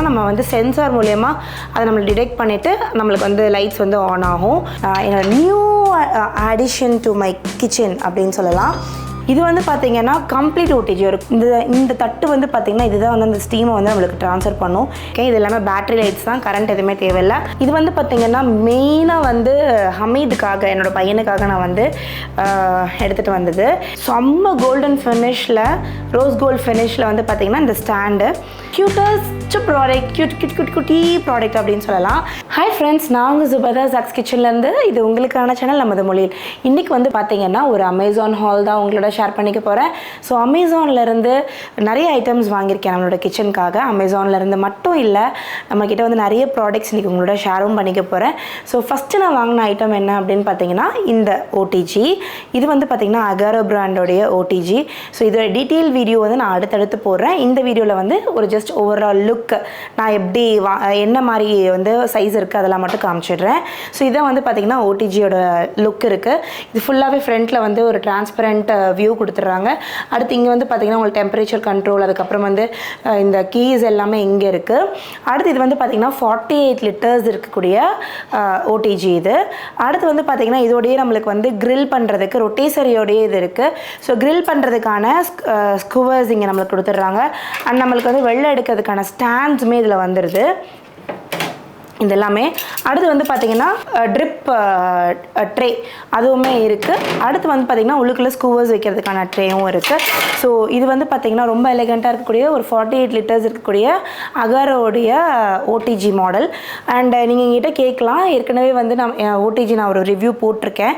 கொடுத்தோம்னா நம்ம வந்து சென்சார் மூலமா அதை நம்ம டிடெக்ட் பண்ணிட்டு நம்மளுக்கு வந்து லைட்ஸ் வந்து ஆன் ஆகும். என்னோட new addition to my kitchen அப்படின்னு சொல்லலாம். இது வந்து பார்த்தீங்கன்னா கம்ப்ளீட் ஓடிஜி இருக்கும். இந்த தட்டு வந்து பார்த்தீங்கன்னா இதுதான் வந்து அந்த ஸ்டீமை வந்து நம்மளுக்கு ட்ரான்ஸ்ஃபர் பண்ணும். ஓகே, இது எல்லாமே பேட்டரி லைட்ஸ் தான், கரண்ட் எதுவுமே தேவையில்லை. இது வந்து பார்த்தீங்கன்னா மெயினாக வந்து ஹமீதுக்காக, என்னோடய பையனுக்காக நான் வந்து எடுத்துகிட்டு வந்தது. செம்ம கோல்டன் ஃபினிஷில், ரோஸ் கோல்ட் ஃபினிஷில் வந்து பார்த்தீங்கன்னா இந்த ஸ்டாண்டு க்யூட்டஸ்ட் ப்ராடக்ட், குட்டி ப்ராடக்ட் அப்படின்னு சொல்லலாம். ஹாய் ஃப்ரெண்ட்ஸ், நான் உங்கள் ஜுபதா ஜாக்ஸ் கிச்சன்லேருந்து. இது உங்களுக்கான சேனல் நமது மொழியில். இன்றைக்கி வந்து பார்த்தீங்கன்னா ஒரு அமேசான் ஹால் தான் உங்களோட ஷேர் பண்ணிக்க போகிறேன். ஸோ அமேசான்லேருந்து நிறைய ஐட்டம்ஸ் வாங்கியிருக்கேன் நம்மளோட கிச்சனுக்காக. அமேசான்லேருந்து மட்டும் இல்லை, நம்மக்கிட்ட வந்து நிறைய ப்ராடக்ட்ஸ் இன்றைக்கி உங்களோட ஷேரும் பண்ணிக்க போகிறேன். ஸோ ஃபஸ்ட்டு நான் வாங்கின ஐட்டம் என்ன அப்படின்னு பார்த்தீங்கன்னா இந்த ஓடிஜி. இது வந்து பார்த்தீங்கன்னா அகாரோ பிராண்டோடைய ஓடிஜி. ஸோ இதோட டீட்டெயில் வீடியோ வந்து நான் அடுத்தடுத்து போடுறேன். இந்த வீடியோவில் வந்து ஒரு ஜஸ்ட் ஓவரால் லுக், நான் எப்படி என்ன மாதிரி வந்து சைஸ் இருக்குது அதெல்லாம் மட்டும் காமிச்சிடுறேன். ஸோ இதான் வந்து பார்த்தீங்கன்னா ஓடிஜியோட லுக் இருக்குது. இது ஃபுல்லாகவே ஃப்ரண்ட்டில் வந்து ஒரு டிரான்ஸ்பரண்ட் வியூ கொடுத்துட்றாங்க. அடுத்து இங்கே வந்து பார்த்தீங்கன்னா உங்களுக்கு டெம்பரேச்சர் கண்ட்ரோல், அதுக்கப்புறம் வந்து இந்த கீஸ் எல்லாமே இங்கே இருக்குது. அடுத்து இது வந்து பார்த்தீங்கன்னா 48 லிட்டர்ஸ் இருக்கக்கூடிய ஓடிஜி இது. அடுத்து வந்து பார்த்தீங்கன்னா இதோடய நம்மளுக்கு வந்து கிரில் பண்ணுறதுக்கு ரொட்டேசரியோடைய இது இருக்குது. ஸோ கிரில் பண்ணுறதுக்கான ஸ்குவர்ஸ் இங்கே நம்மளுக்கு கொடுத்துட்றாங்க. அண்ட் நம்மளுக்கு வந்து வெள்ளை எடுக்கிறதுக்கான ஸ்டாண்ட்ஸுமே இதில் வந்துடுது இதெல்லாமே. அடுத்து வந்து பார்த்திங்கன்னா ட்ரிப் ட்ரே அதுவுமே இருக்குது. அடுத்து வந்து பார்த்திங்கன்னா உள்ளுக்குள்ளே ஸ்கூவர்ஸ் வைக்கிறதுக்கான ட்ரேவும் இருக்குது. ஸோ இது வந்து பார்த்திங்கன்னா ரொம்ப எலிகண்ட்டாக இருக்கக்கூடிய ஒரு 48 லிட்டர்ஸ் இருக்கக்கூடிய அகாரோடைய ஓடிஜி மாடல். அண்ட் நீங்கள் எங்கிட்ட கேட்கலாம், ஏற்கனவே வந்து ஓடிஜி நான் ஒரு ரிவ்யூ போட்டிருக்கேன்.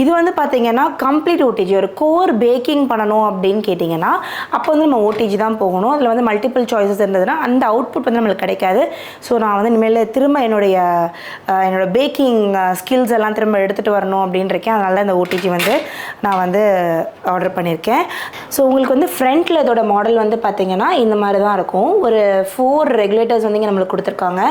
இது வந்து பார்த்திங்கன்னா கம்ப்ளீட் ஓடிஜி. ஒரு கோர் பேக்கிங் பண்ணணும் அப்படின்னு கேட்டிங்கன்னா அப்போ வந்து நம்ம ஓடிஜி தான் போகணும். அதில் வந்து மல்டிபிள் சாய்ஸஸ் இருந்ததுன்னா அந்த அவுட்புட் வந்து நம்மளுக்கு கிடைக்காது. ஸோ நான் வந்து இனிமேல் திரும்ப என்னோட பேக்கிங் ஸ்கில்ஸ் எல்லாம் திரும்ப எடுத்துகிட்டு வரணும் அப்படின்னு இருக்கேன். அதனால தான் இந்த ஓடிஜி வந்து நான் வந்து ஆர்டர் பண்ணியிருக்கேன். ஸோ உங்களுக்கு வந்து ஃப்ரண்ட்டில் இதோட மாடல் வந்து பார்த்திங்கன்னா இந்த மாதிரி தான் இருக்கும். ஒரு 4 ரெகுலேட்டர்ஸ் வந்து இங்கே நம்மளுக்கு கொடுத்துருக்காங்க.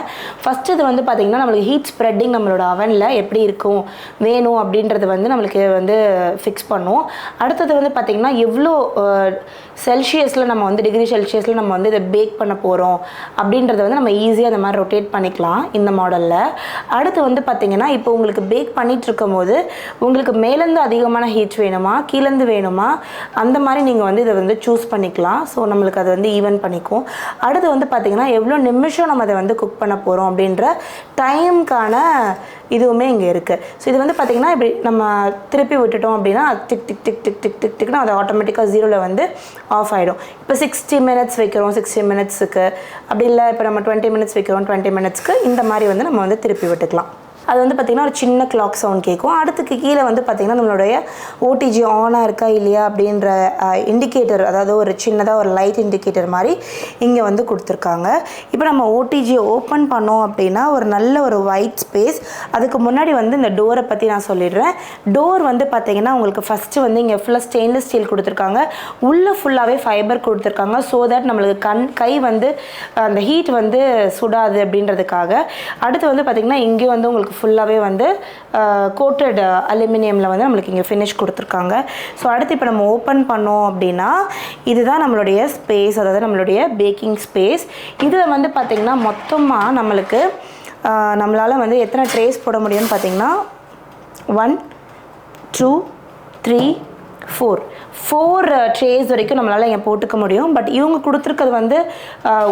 ஃபஸ்ட்டு இது வந்து பார்த்திங்கன்னா நம்மளுக்கு ஹீட் ஸ்ப்ரெட்டிங் நம்மளோட அவனில் எப்படி இருக்கும் வேணும் அப்படின்றது வந்து நம்மளுக்கு வந்து ஃபிக்ஸ் பண்ணும். அடுத்தது வந்து பார்த்திங்கன்னா எவ்வளோ செல்சியஸில் நம்ம வந்து டிகிரி செல்சியஸில் நம்ம வந்து இதை பேக் பண்ண போகிறோம் அப்படின்றத வந்து நம்ம ஈஸியாக அந்த மாதிரி ரொட்டேட் பண்ணிக்கலாம் இந்த மாடலில். அடுத்து வந்து பார்த்திங்கன்னா இப்போ உங்களுக்கு பேக் பண்ணிகிட்டு இருக்கும் போது உங்களுக்கு மேலேருந்து அதிகமான ஹீட் வேணுமா கீழேருந்து வேணுமா அந்த மாதிரி நீங்கள் வந்து இதை வந்து சூஸ் பண்ணிக்கலாம். ஸோ நம்மளுக்கு அதை வந்து ஈவன் பண்ணிக்கும். அடுத்து வந்து பார்த்திங்கன்னா எவ்வளோ நிமிஷம் நம்ம அதை வந்து குக் பண்ண போகிறோம் அப்படின்ற டைமுக்கான இதுவுமே இங்கே இருக்குது. ஸோ இது வந்து பார்த்திங்கன்னா இப்படி நம்ம திருப்பி விட்டுட்டோம் அப்படின்னா tick tick tick tick tick tick டிக்னா அது ஆட்டோமேட்டிக்காக 0ல் வந்து ஆஃப் ஆகிடும். இப்போ 60 மினிட்ஸ் வைக்கிறோம், 60 மினிட்ஸுக்கு, அப்படி இல்லை இப்போ நம்ம 20 மினிட்ஸ் வைக்கிறோம், 20 மினிட்ஸ்க்கு, இந்த மாதிரி வந்து நம்ம வந்து திருப்பி விட்டுக்கலாம். அது வந்து பார்த்திங்கன்னா ஒரு சின்ன கிளாக் சவுண்ட் கேட்கும். அடுத்துக்கு கீழே வந்து பார்த்திங்கன்னா நம்மளுடைய ஓடிஜி ஆனாக இருக்கா இல்லையா அப்படின்ற இண்டிகேட்டர், அதாவது ஒரு சின்னதாக ஒரு லைட் இண்டிகேட்டர் மாதிரி இங்கே வந்து கொடுத்துருக்காங்க. இப்போ நம்ம ஓடிஜியை ஓப்பன் பண்ணோம் அப்படின்னா ஒரு நல்ல ஒரு ஒயிட் ஸ்பேஸ். அதுக்கு முன்னாடி வந்து இந்த டோரை பற்றி நான் சொல்லிடுறேன். டோர் வந்து பார்த்திங்கன்னா உங்களுக்கு ஃபஸ்ட்டு வந்து இங்கே ஃபுல்லாக ஸ்டெயின்லெஸ் ஸ்டீல் கொடுத்துருக்காங்க. உள்ளே ஃபுல்லாகவே ஃபைபர் கொடுத்துருக்காங்க. ஸோ தட் நம்மளுக்கு கை வந்து அந்த ஹீட் வந்து சுடாது அப்படின்றதுக்காக. அடுத்து வந்து பார்த்திங்கன்னா இங்கே வந்து உங்களுக்கு ஃபுல்லாகவே வந்து கோட்டட் அலுமினியமில் வந்து நம்மளுக்கு இங்கே ஃபினிஷ் கொடுத்துருக்காங்க. ஸோ அடுத்து இப்போ நம்ம ஓப்பன் பண்ணோம் அப்படின்னா இதுதான் நம்மளுடைய ஸ்பேஸ், அதாவது நம்மளுடைய பேக்கிங் ஸ்பேஸ். இதில் வந்து பார்த்திங்கன்னா மொத்தமாக நம்மளால் வந்து எத்தனை ட்ரேஸ் போட முடியும்னு பார்த்திங்கன்னா 1 2 3 4 ட்ரேஸ் வரைக்கும் நம்மளால் இங்கே போட்டுக்க முடியும். பட் இவங்க கொடுத்துருக்கிறது வந்து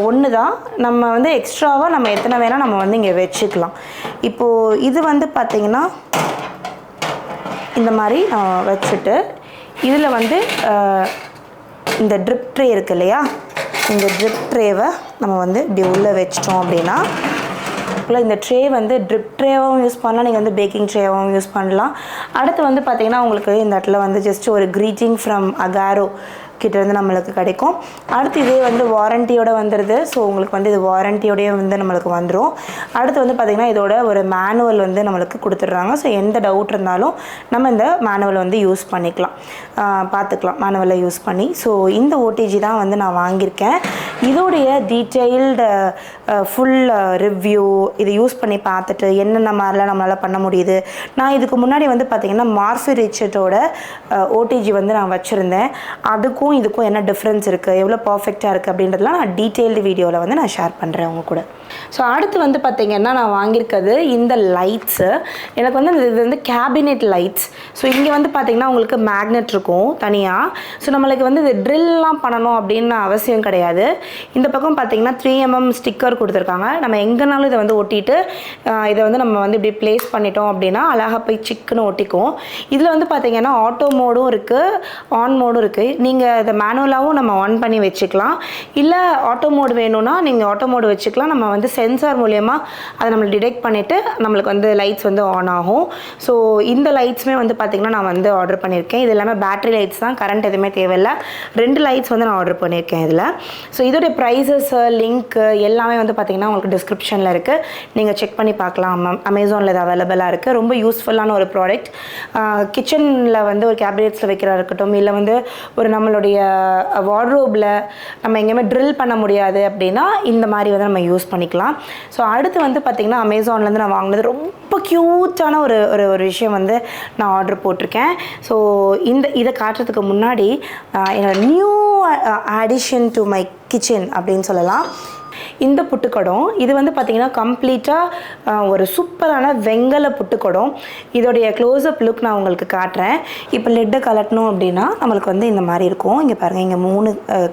ஒன்று தான். நம்ம வந்து எக்ஸ்ட்ராவாக நம்ம எத்தனை வேணால் நம்ம வந்து இங்கே வச்சுக்கலாம். இப்போது இது வந்து பார்த்திங்கன்னா இந்த மாதிரி வச்சுட்டு இதில் வந்து இந்த ட்ரிப் ட்ரே இருக்குது இல்லையா, இந்த ட்ரிப் ட்ரேவை நம்ம வந்து இப்படி உள்ளே வச்சிட்டோம் அப்படின்னா இந்த ட்ரே வந்து ட்ரிப் ட்ரேவாகவும் யூஸ் பண்ணலாம், நீங்கள் வந்து பேக்கிங் ட்ரேவாகவும் யூஸ் பண்ணலாம். அடுத்து வந்து பார்த்திங்கன்னா உங்களுக்கு இந்த இடத்துல வந்து ஜஸ்ட் ஒரு க்ரீட்டிங் ஃப்ரம் அகாரோ கிட்டேருந்து நம்மளுக்கு கிடைக்கும். அடுத்து இதே வந்து வாரண்டியோட வந்துடுது. ஸோ உங்களுக்கு வந்து இது வாரண்டியோடய வந்து நம்மளுக்கு வந்துடும். அடுத்து வந்து பார்த்திங்கன்னா இதோட ஒரு மேனுவல் வந்து நம்மளுக்கு கொடுத்துட்றாங்க. ஸோ எந்த டவுட் இருந்தாலும் நம்ம இந்த மேனுவல் வந்து யூஸ் பண்ணிக்கலாம், பார்த்துக்கலாம் மேனுவலை யூஸ் பண்ணி. ஸோ இந்த ஓடிஜி தான் வந்து நான் வாங்கியிருக்கேன். இதோடைய டீட்டெயில்டு ஃபுல் ரிவ்யூ இதை யூஸ் பண்ணி பார்த்துட்டு என்னென்ன மாதிரிலாம் நம்மளால் பண்ண முடியுது. நான் இதுக்கு முன்னாடி வந்து பார்த்திங்கன்னா மார்ஃபி ரிச்சர்ட்டோட ஓடிஜி வந்து நான் வச்சுருந்தேன். அதுக்கும் அதுக்கும் இதுக்கும் என்ன டிஃப்ரென்ஸ் இருக்குது, எவ்வளோ பர்ஃபெக்டாக இருக்குது அப்படின்றதுலாம் நான் டீட்டெயில்டு வீடியோவில் வந்து நான் ஷேர் பண்ணுறேன் உங்க கூட. ஸோ அடுத்து வந்து பார்த்திங்கன்னா நான் வாங்கியிருக்கிறது இந்த லைட்ஸு. எனக்கு வந்து இது வந்து கேபினெட் லைட்ஸ். ஸோ இங்கே வந்து பார்த்திங்கன்னா உங்களுக்கு மேக்னெட் இருக்கும் தனியாக. ஸோ நம்மளுக்கு வந்து இது ட்ரில்லாம் பண்ணணும் அப்படின்னு அவசியம் கிடையாது. இந்த பக்கம் பார்த்திங்கன்னா 3mm ஸ்டிக்கர் கொடுத்துருக்காங்க. நம்ம எங்கேனாலும் இதை வந்து ஒட்டிட்டு இதை வந்து நம்ம வந்து இப்படி ப்ளேஸ் பண்ணிட்டோம் அப்படின்னா அழகாக போய் சிக்குன்னு ஒட்டிக்கும். இதில் வந்து பார்த்திங்கன்னா ஆட்டோ மோடும் இருக்குது, ஆன் மோடும் இருக்குது. நீங்கள் இதை மேனுவலாகவும் நம்ம ஆன் பண்ணி வச்சுக்கலாம். இல்லை ஆட்டோ மோடு வேணும்னா நீங்கள் ஆட்டோ மோடு வச்சுக்கலாம். நம்ம வந்து சென்சார் மூலயமா அதை நம்ம டிடெக்ட் பண்ணிவிட்டு நம்மளுக்கு வந்து லைட்ஸ் வந்து ஆன் ஆகும். ஸோ இந்த லைட்ஸுமே வந்து பார்த்திங்கன்னா நான் வந்து ஆர்டர் பண்ணியிருக்கேன். இது எல்லாமே பேட்டரி லைட்ஸ் தான், கரண்ட் எதுவுமே தேவையில்லை. 2 லைட்ஸ் வந்து நான் ஆர்டர் பண்ணியிருக்கேன் இதில். ஸோ இதோடைய ப்ரைஸஸ், லிங்க்கு எல்லாமே வந்து பார்த்திங்கன்னா உங்களுக்கு டிஸ்கிரிப்ஷனில் இருக்குது, நீங்கள் செக் பண்ணி பார்க்கலாம். அமேசானில் இது அவைலபிளாக இருக்குது. ரொம்ப யூஸ்ஃபுல்லான ஒரு ப்ராடக்ட். கிச்சனில் வந்து ஒரு கேபினெட்ஸில் வைக்கிறதா இருக்கட்டும், இல்லை வந்து ஒரு நம்மளுடைய வார்ட்ரோபில் நம்ம எங்கேயுமே ட்ரில் பண்ண முடியாது அப்படின்னா இந்த மாதிரி வந்து நம்ம யூஸ் பண்ணிக்கலாம். ஸோ அடுத்து வந்து பார்த்திங்கன்னா அமேசான்லேருந்து நான் வாங்கினது ரொம்ப க்யூட்டான ஒரு விஷயம் வந்து நான் ஆர்டர் போட்டிருக்கேன். ஸோ இதை காட்டுறதுக்கு முன்னாடி என்னோட new addition to my kitchen அப்படின்னு சொல்லலாம். இந்த புட்டுக்கடம் இது வந்து பார்த்திங்கன்னா கம்ப்ளீட்டாக ஒரு சூப்பரான வெங்கல புட்டுக்கடம். இதோடைய க்ளோஸ்அப் லுக் நான் உங்களுக்கு காட்டுறேன். இப்போ லெட்டை கலட்டணும் அப்படின்னா நம்மளுக்கு வந்து இந்த மாதிரி இருக்கும். இங்கே பாருங்கள், இங்கே 3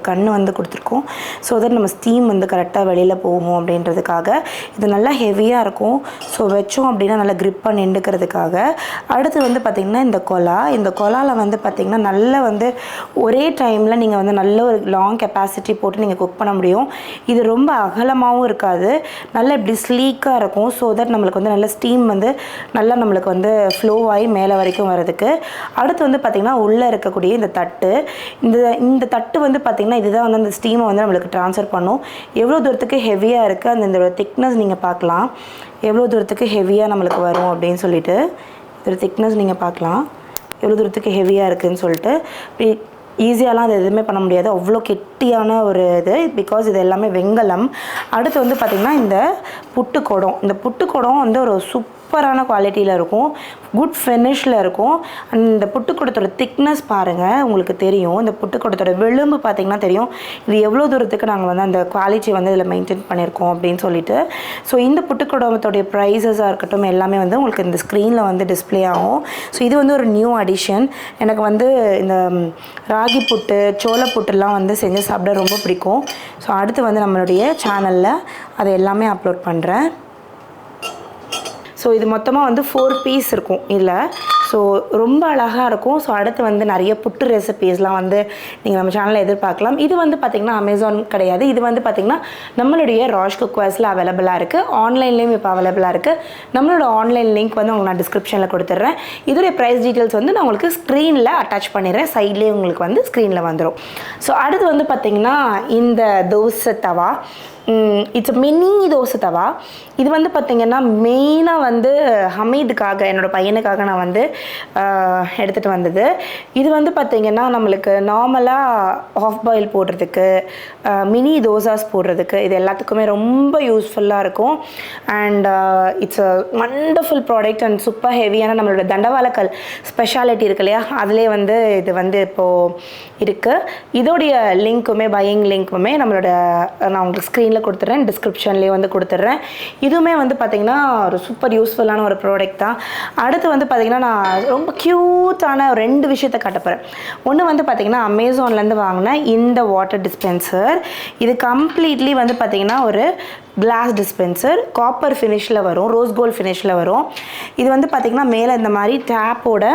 கண் வந்து கொடுத்துருக்கோம். ஸோ தட் நம்ம ஸ்டீம் வந்து கரெக்டாக வெளியில் போகும் அப்படின்றதுக்காக. இது நல்லா ஹெவியாக இருக்கும். ஸோ வச்சோம் அப்படின்னா நல்லா க்ரிப்பாக நின்றுக்கிறதுக்காக. அடுத்து வந்து பார்த்திங்கன்னா இந்த கொலாவில் வந்து பார்த்திங்கன்னா நல்லா வந்து ஒரே டைமில் நீங்கள் வந்து நல்ல ஒரு லாங் கெப்பாசிட்டி போட்டு நீங்கள் குக் பண்ண முடியும். இது ரொம்ப அகலமாகவும் இருக்காது, நல்லா இப்படி ஸ்லீக்காக இருக்கும். ஸோ தட் நம்மளுக்கு வந்து நல்ல ஸ்டீம் வந்து நல்லா நம்மளுக்கு வந்து ஃப்ளோ ஆகி மேலே வரைக்கும் வரதுக்கு. அடுத்து வந்து பார்த்திங்கன்னா உள்ளே இருக்கக்கூடிய இந்த தட்டு வந்து பார்த்திங்கன்னா இதுதான் வந்து அந்த ஸ்டீமை வந்து நம்மளுக்கு ட்ரான்ஸ்ஃபர் பண்ணும். எவ்வளோ தூரத்துக்கு ஹெவியாக இருக்குது அந்த திக்னஸ் நீங்கள் பார்க்கலாம். எவ்வளோ தூரத்துக்கு ஹெவியாக நம்மளுக்கு வரும் அப்படின்னு சொல்லிட்டு இதோட திக்னஸ் நீங்கள் பார்க்கலாம். எவ்வளோ தூரத்துக்கு ஹெவியாக இருக்குதுன்னு சொல்லிட்டு ஈஸியாலாம் அது எதுவுமே பண்ண முடியாது, அவ்வளோ கெட்டியான ஒரு இது. பிகாஸ் இது எல்லாமே வெங்கலம். அடுத்து வந்து பார்த்திங்கன்னா இந்த புட்டுக்கடம் வந்து ஒரு சூப்பரான குவாலிட்டியில் இருக்கும், குட் ஃபினிஷில் இருக்கும். அண்ட் இந்த புட்டுக்கடத்தோட திக்னஸ் பாருங்கள், உங்களுக்கு தெரியும். இந்த புட்டுக்கடத்தோட விளிம்பு பார்த்திங்கன்னா தெரியும் இது எவ்வளோ தூரத்துக்கு நாங்கள் வந்து அந்த குவாலிட்டி வந்து இதில் மெயின்டைன் பண்ணியிருக்கோம் அப்படின்னு சொல்லிட்டு. ஸோ இந்த புட்டுக்கடத்தோடைய ப்ரைஸஸாக இருக்கட்டும் எல்லாமே வந்து உங்களுக்கு இந்த ஸ்க்ரீனில் வந்து டிஸ்பிளே ஆகும். ஸோ இது வந்து ஒரு நியூ அடிஷன். எனக்கு வந்து இந்த ராகி புட்டு, சோள புட்டுலாம் வந்து செஞ்சு சாப்பிட ரொம்ப பிடிக்கும். ஸோ அடுத்து வந்து நம்மளுடைய சேனலில் அதை எல்லாமே அப்லோட் பண்ணுறேன். ஸோ இது மொத்தமாக வந்து 4 பீஸ் இருக்கும் இதில். ஸோ ரொம்ப அழகாக இருக்கும். ஸோ அடுத்து வந்து நிறைய புட்டு ரெசிபீஸ்லாம் வந்து நீங்கள் நம்ம சேனலில் எதிர்பார்க்கலாம். இது வந்து பார்த்திங்கன்னா அமேசான் கிடையாது, இது வந்து பார்த்திங்கன்னா நம்மளுடைய ராஷ் குக்வேர்ஸில் அவைலபிளாக இருக்குது. ஆன்லைன்லேயும் இப்போ அவைலபிளாக இருக்குது. நம்மளோட ஆன்லைன் லிங்க் வந்து உங்களுக்கு நான் டிஸ்கிரிப்ஷனில் கொடுத்துட்றேன். இதோடைய ப்ரைஸ் டீட்டெயில்ஸ் வந்து நான் உங்களுக்கு ஸ்க்ரீனில் அட்டாச் பண்ணிடுறேன். சைட்லேயே உங்களுக்கு வந்து ஸ்க்ரீனில் வந்துடும். ஸோ அடுத்து வந்து பார்த்திங்கன்னா இந்த தோசை தவா. இட்ஸ் மினி தோசை தவா. இது வந்து பார்த்திங்கன்னா மெயினாக வந்து ஹமீதுக்காக, என்னோடய பையனுக்காக நான் வந்து எடுத்துகிட்டு வந்தது. இது வந்து பார்த்திங்கன்னா நம்மளுக்கு நார்மலாக ஆஃப் பாயில் போடுறதுக்கு, மினி தோசாஸ் போடுறதுக்கு, இது எல்லாத்துக்குமே ரொம்ப யூஸ்ஃபுல்லாக இருக்கும். And it's a wonderful product and super ஹெவியான நம்மளோட தண்டவாளக்கல் ஸ்பெஷாலிட்டி இருக்கு இல்லையா, அதிலே வந்து இது வந்து இப்போது இருக்குது. இதோடைய லிங்க்குமே பையிங் லிங்க்குமே நம்மளோட நான் உங்களுக்கு ஸ்க்ரீனில் கொடுத்துட்றேன், டிஸ்கிரிப்ஷன்லேயே வந்து கொடுத்துட்றேன். இதுவுமே வந்து பார்த்திங்கன்னா ஒரு சூப்பர் யூஸ்ஃபுல்லான ஒரு ப்ராடக்ட் தான். அடுத்து வந்து பார்த்திங்கன்னா நான் ரொம்ப க்யூட்டான 2 விஷயத்தை காட்டப்போகிறேன். ஒன்று வந்து பார்த்திங்கன்னா அமேசான்லேருந்து வாங்கின இந்த வாட்டர் டிஸ்பென்சர். இது கம்ப்ளீட்லி வந்து பார்த்திங்கன்னா ஒரு கிளாஸ் டிஸ்பென்சர், காப்பர் ஃபினிஷில் வரும், ரோஸ் கோல்ட் ஃபினிஷில் வரும். இது வந்து பார்த்திங்கன்னா மேலே இந்த மாதிரி டேப்போட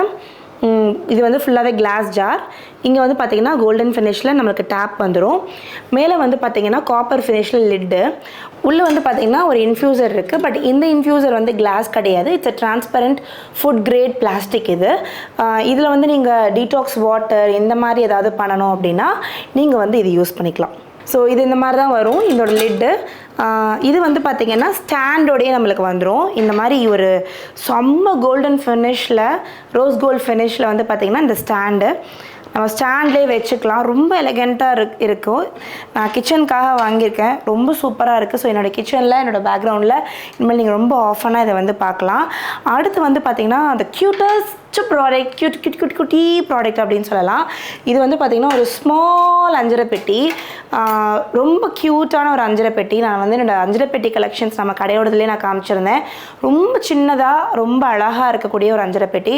இது வந்து ஃபுல்லாகவே கிளாஸ் ஜார். இங்கே வந்து பார்த்திங்கன்னா கோல்டன் ஃபினிஷில் நம்மளுக்கு டேப் வந்துடும். மேலே வந்து பார்த்திங்கன்னா காப்பர் ஃபினிஷில் லிட்டு. உள்ளே வந்து பார்த்திங்கன்னா ஒரு இன்ஃப்யூசர் இருக்குது. பட் இந்த இன்ஃப்யூசர் வந்து கிளாஸ் கிடையாது, it's a transparent food grade plastic. இதில் வந்து நீங்கள் டீடாக்ஸ் வாட்டர் இந்த மாதிரி ஏதாவது பண்ணணும் அப்படின்னா நீங்கள் வந்து இது யூஸ் பண்ணிக்கலாம். ஸோ இது இந்த மாதிரி தான் வரும் இதோட லிட்டு. இது வந்து பார்த்திங்கன்னா ஸ்டாண்டோடையே நம்மளுக்கு வந்துடும். இந்த மாதிரி ஒரு செம்ம கோல்டன் ஃபினிஷில், ரோஸ் கோல்ட் ஃபினிஷில் வந்து பார்த்திங்கன்னா இந்த ஸ்டாண்டு நம்ம ஸ்டாண்ட்லேயே வச்சுக்கலாம். ரொம்ப எலகெண்ட்டாக இருக்கும். நான் கிச்சனுக்காக வாங்கியிருக்கேன், ரொம்ப சூப்பராக இருக்குது. ஸோ என்னோடய கிச்சனில், என்னோடய பேக்ரவுண்டில் இனிமேல் நீங்கள் ரொம்ப ஆஃபனாக இதை வந்து பார்க்கலாம். அடுத்து வந்து பார்த்திங்கன்னா அந்த க்யூட்டஸ்ட் ப்ராடக்ட் குட்டி ப்ராடக்ட் அப்படின்னு சொல்லலாம். இது வந்து பார்த்திங்கன்னா ஒரு ஸ்மால் அஞ்சரை பெட்டி, ரொம்ப க்யூட்டான ஒரு அஞ்சரை பெட்டி. நான் வந்து என்னோடய அஞ்சரை பெட்டி கலெக்ஷன்ஸ் நம்ம கடையோடதுலேயே நான் காமிச்சிருந்தேன். ரொம்ப சின்னதாக ரொம்ப அழகாக இருக்கக்கூடிய ஒரு அஞ்சரை பெட்டி.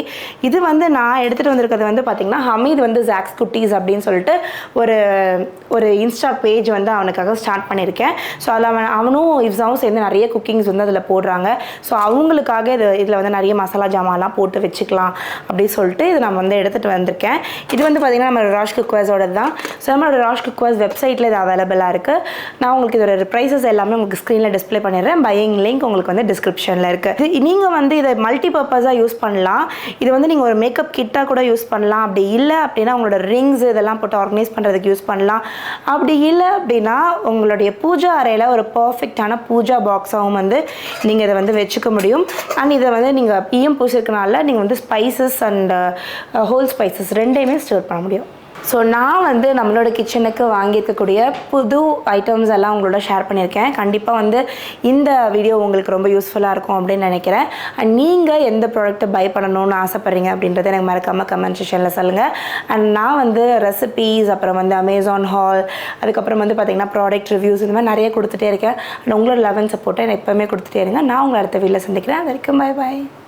இது வந்து நான் எடுத்துகிட்டு வந்திருக்கிறது வந்து பார்த்திங்கன்னா ஹமீத் வந்து ஜாக்ஸ் குட்டீஸ் அப்படின்னு சொல்லிட்டு ஒரு இன்ஸ்டா பேஜ் வந்து அவனுக்காக ஸ்டார்ட் பண்ணியிருக்கேன். ஸோ அதில் அவனும் இவ்ஸாவும் சேர்ந்து நிறைய குக்கிங்ஸ் வந்து அதில் போடுறாங்க. ஸோ அவங்களுக்காக இதில் வந்து நிறைய மசாலா ஜாமான்லாம் போட்டு வச்சுக்கலாம் அப்படின்னு சொல்லிட்டு இது நான் வந்து எடுத்துகிட்டு வந்திருக்கேன். இது வந்து பார்த்திங்கன்னா நம்மளோட ராஷ் குக்வேர்ஸோட தான். ஸோ நம்மளோட ராஷ் குக்வேர்ஸ் வெப்சைட்டில் இது அவைலபிளாக இருக்குது. நான் உங்களுக்கு இதோட ப்ரைஸஸ் எல்லாமே உங்களுக்கு ஸ்க்ரீனில் டிஸ்பிளே பண்ணிடுறேன். பையிங் லிங்க் உங்களுக்கு வந்து டிஸ்கிரிப்ஷனில் இருக்குது. நீங்கள் வந்து இதை மல்டி பர்பஸாக யூஸ் பண்ணலாம். இது வந்து நீங்கள் ஒரு மேக்கப் கிட்டாக கூட யூஸ் பண்ணலாம். அப்படி இல்லை அப்படின்னா உங்களோட ரிங்ஸ் இதெல்லாம் போட்டு ஆர்கனைஸ் பண்ணுறதுக்கு யூஸ் பண்ணலாம். அப்படி இல்லை அப்படின்னா உங்களுடைய பூஜா அறையில் ஒரு பர்ஃபெக்டான பூஜா பாக்ஸாகவும் வந்து நீங்கள் இதை வந்து வச்சுக்க முடியும். அண்ட் இதை வந்து நீங்கள் பிஎம் பூசிருக்கனால நீங்கள் வந்து ஸ்பைசஸ் அண்ட் ஹோல் ஸ்பைசஸ் ரெண்டையுமே ஸ்டோர் பண்ண முடியும். ஸோ நான் வந்து நம்மளோட கிச்சனுக்கு வாங்கியிருக்கக்கூடிய புது ஐட்டம்ஸ் எல்லாம் உங்களோட ஷேர் பண்ணியிருக்கேன். கண்டிப்பாக வந்து இந்த வீடியோ உங்களுக்கு ரொம்ப யூஸ்ஃபுல்லாக இருக்கும் அப்படின்னு நினைக்கிறேன். அண்ட் நீங்கள் எந்த ப்ராடக்ட்டை பை பண்ணணும்னு ஆசைப்பட்றீங்க அப்படின்றத எனக்கு மறக்காமல் கமெண்ட் செக்ஷனில் சொல்லுங்கள். அண்ட் நான் வந்து ரெசிபீஸ், அப்புறம் வந்து அமேசான் ஹால், அதுக்கப்புறம் வந்து பார்த்திங்கன்னா ப்ராடக்ட் ரிவ்யூஸ், இந்த மாதிரி நிறைய கொடுத்துட்டே இருக்கேன். அண்ட் உங்களோட லவ் அண்ட் சப்போர்ட்டை எனக்கு எப்போவுமே கொடுத்துட்டே இருங்க. நான் உங்களை அடுத்த வீடியோவில் சந்திக்கிறேன். அது வரைக்கும் பை பாய்.